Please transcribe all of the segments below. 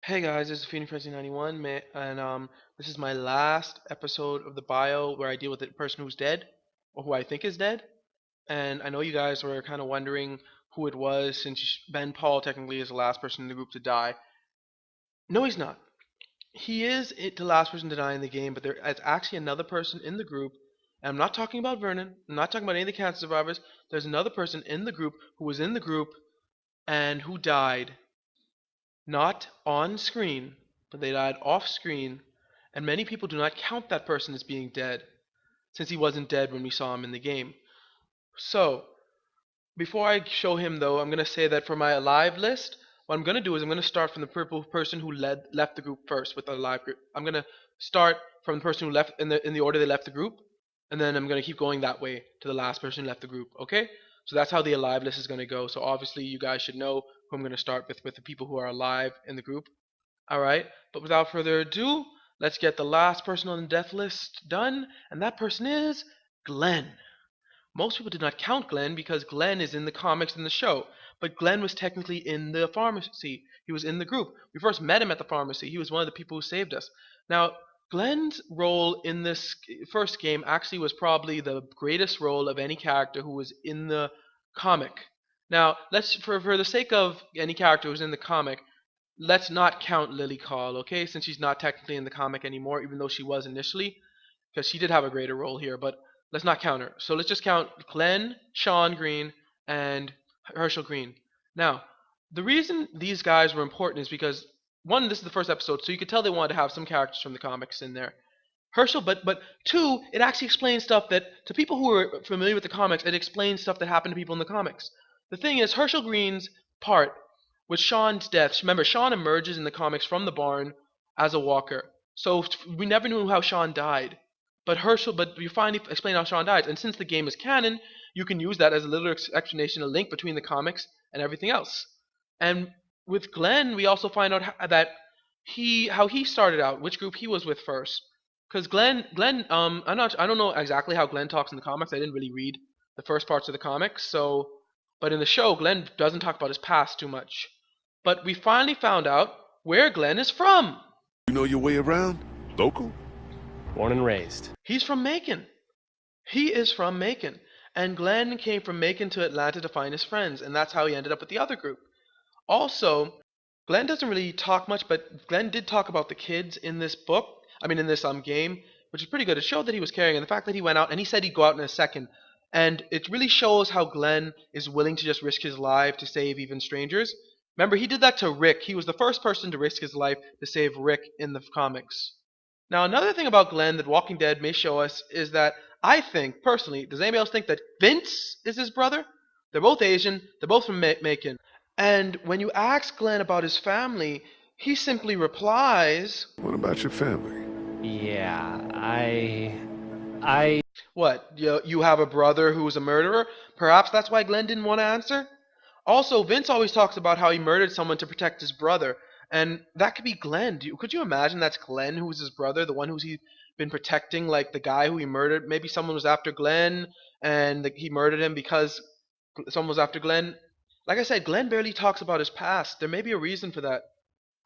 Hey guys, this is Phoenix Frenzy 91, and this is my last episode of the bio where I deal with the person who's dead, or who I think is dead. And I know you guys were kind of wondering who it was, since Ben Paul technically is the last person in the group to die. No, he's not. He is the last person to die in the game, but there is actually another person in the group. And I'm not talking about Vernon. I'm not talking about any of the cancer survivors. There's another person in the group who was in the group and who died. Not on screen, but they died off screen, and many people do not count that person as being dead, since he wasn't dead when we saw him in the game. So, before I show him though, I'm going to say that for my alive list, what I'm going to do is I'm going to start from the purple person who left the group first with the alive group. I'm going to start from the person who left in the order they left the group, and then I'm going to keep going that way to the last person who left the group, okay? So that's how the alive list is going to go. So obviously you guys should know who I'm going to start with the people who are alive in the group. Alright, but without further ado, let's get the last person on the death list done, and that person is Glenn. Most people did not count Glenn because Glenn is in the comics in the show, but Glenn was technically in the pharmacy. He was in the group. We first met him at the pharmacy. He was one of the people who saved us. Now, Glenn's role in this first game actually was probably the greatest role of any character who was in the comic. Now, let's for the sake of any character who's in the comic, let's not count Lily Call, okay? Since she's not technically in the comic anymore, even though she was initially, because she did have a greater role here, but let's not count her. So let's just count Glenn, Sean Green, and Herschel Green. Now, the reason these guys were important is because, one, this is the first episode, so you could tell they wanted to have some characters from the comics in there. Herschel, but two, it actually explains stuff that, to people who are familiar with the comics, it explains stuff that happened to people in the comics. The thing is, Herschel Green's part with Sean's death. Remember, Sean emerges in the comics from the barn as a walker, so we never knew how Sean died. But you finally explain how Sean died, and since the game is canon, you can use that as a little explanation, a link between the comics and everything else. And with Glenn, we also find out that how he started out, which group he was with first. Because Glenn, I don't know exactly how Glenn talks in the comics. I didn't really read the first parts of the comics, so, but in the show, Glenn doesn't talk about his past too much. But we finally found out where Glenn is from. You know your way around? Local? Born and raised. He's from Macon. He is from Macon. And Glenn came from Macon to Atlanta to find his friends, and that's how he ended up with the other group. Also, Glenn doesn't really talk much, but Glenn did talk about the kids in this book. I mean, in this game, which is pretty good. It showed that he was caring, and the fact that he went out and he said he'd go out in a second, and it really shows how Glenn is willing to just risk his life to save even strangers. Remember, he did that to Rick. He was the first person to risk his life to save Rick in the comics. Now, another thing about Glenn that Walking Dead may show us is that I think, personally, does anybody else think that Vince is his brother? They're both Asian. They're both from Macon. And when you ask Glenn about his family, he simply replies, What about your family? Yeah, I. what, you have a brother who was a murderer? Perhaps that's why Glenn didn't want to answer? Also, Vince always talks about how he murdered someone to protect his brother, and that could be Glenn. Could you imagine that's Glenn who was his brother, the one who's he been protecting, like the guy who he murdered? Maybe someone was after Glenn, and he murdered him because someone was after Glenn. Like I said, Glenn barely talks about his past. There may be a reason for that.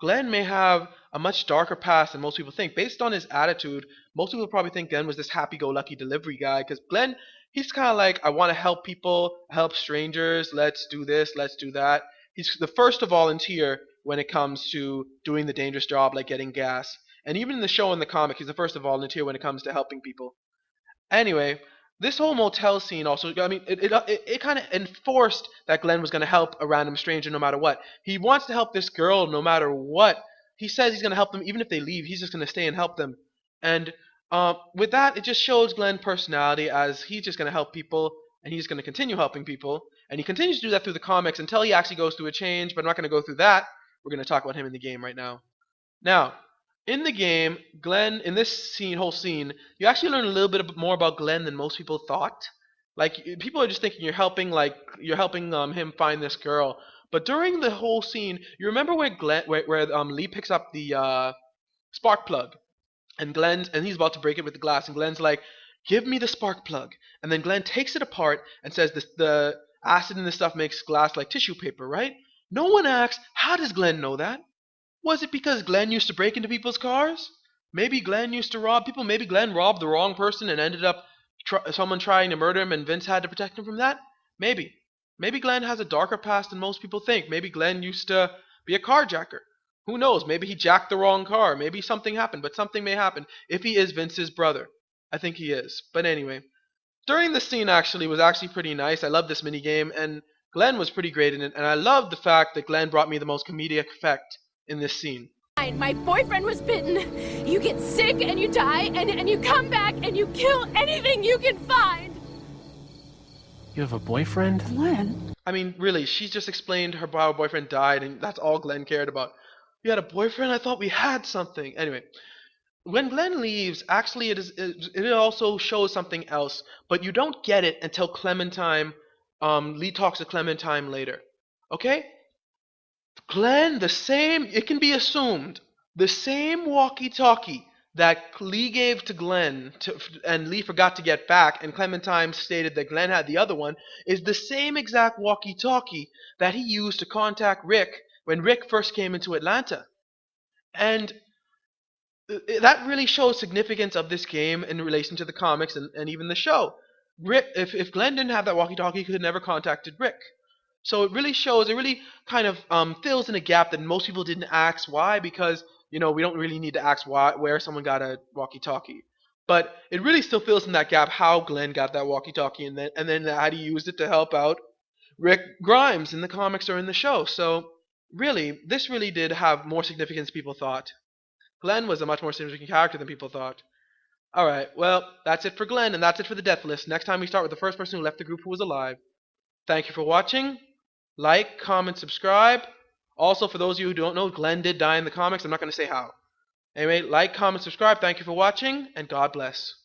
Glenn may have a much darker past than most people think. Based on his attitude, most people probably think Glenn was this happy-go-lucky delivery guy, because Glenn, he's kind of like, I want to help people, help strangers, let's do this, let's do that. He's the first to volunteer when it comes to doing the dangerous job like getting gas. And even in the show and the comic, he's the first to volunteer when it comes to helping people. Anyway, this whole motel scene also, I mean, it kind of enforced that Glenn was going to help a random stranger no matter what. He wants to help this girl no matter what. He says he's going to help them even if they leave. He's just going to stay and help them. And with that, it just shows Glenn's personality, as he's just going to help people, and he's going to continue helping people. And he continues to do that through the comics until he actually goes through a change, but I'm not going to go through that. We're going to talk about him in the game right now. Now, in the game, Glenn, in this whole scene, you actually learn a little bit more about Glenn than most people thought. Like, people are just thinking you're helping him find this girl. But during the whole scene, you remember where Lee picks up the spark plug, and he's about to break it with the glass, and Glenn's like, "Give me the spark plug." And then Glenn takes it apart and says the acid in this stuff makes glass like tissue paper, right? No one asks, how does Glenn know that? Was it because Glenn used to break into people's cars? Maybe Glenn used to rob people. Maybe Glenn robbed the wrong person and ended up someone trying to murder him, and Vince had to protect him from that. Maybe. Maybe Glenn has a darker past than most people think. Maybe Glenn used to be a carjacker. Who knows? Maybe he jacked the wrong car. Maybe something happened, but something may happen if he is Vince's brother. I think he is. But anyway, during the scene was actually pretty nice. I love this mini game, and Glenn was pretty great in it, and I love the fact that Glenn brought me the most comedic effect in this scene. My boyfriend was bitten. You get sick and you die, and you come back and you kill anything you can find. You have a boyfriend? Glenn? I mean, really, she just explained how her boyfriend died, and that's all Glenn cared about. You had a boyfriend? I thought we had something. Anyway, when Glenn leaves, actually it also shows something else, but you don't get it until Clementine, Lee talks to Clementine later. Okay? Glenn, it can be assumed, the same walkie-talkie that Lee gave to Glenn, and Lee forgot to get back, and Clementine stated that Glenn had the other one, is the same exact walkie-talkie that he used to contact Rick when Rick first came into Atlanta. And that really shows significance of this game in relation to the comics and even the show. Rick, if Glenn didn't have that walkie-talkie, he could have never contacted Rick. So it really kind of fills in a gap that most people didn't ask why, because, we don't really need to ask where someone got a walkie-talkie. But it really still fills in that gap how Glenn got that walkie-talkie, and then how he used it to help out Rick Grimes in the comics or in the show. So really, this really did have more significance than people thought. Glenn was a much more significant character than people thought. Alright, well, that's it for Glenn, and that's it for the death list. Next time we start with the first person who left the group who was alive. Thank you for watching. Like, comment, subscribe. Also, for those of you who don't know, Glenn did die in the comics. I'm not going to say how. Anyway, like, comment, subscribe. Thank you for watching, and God bless.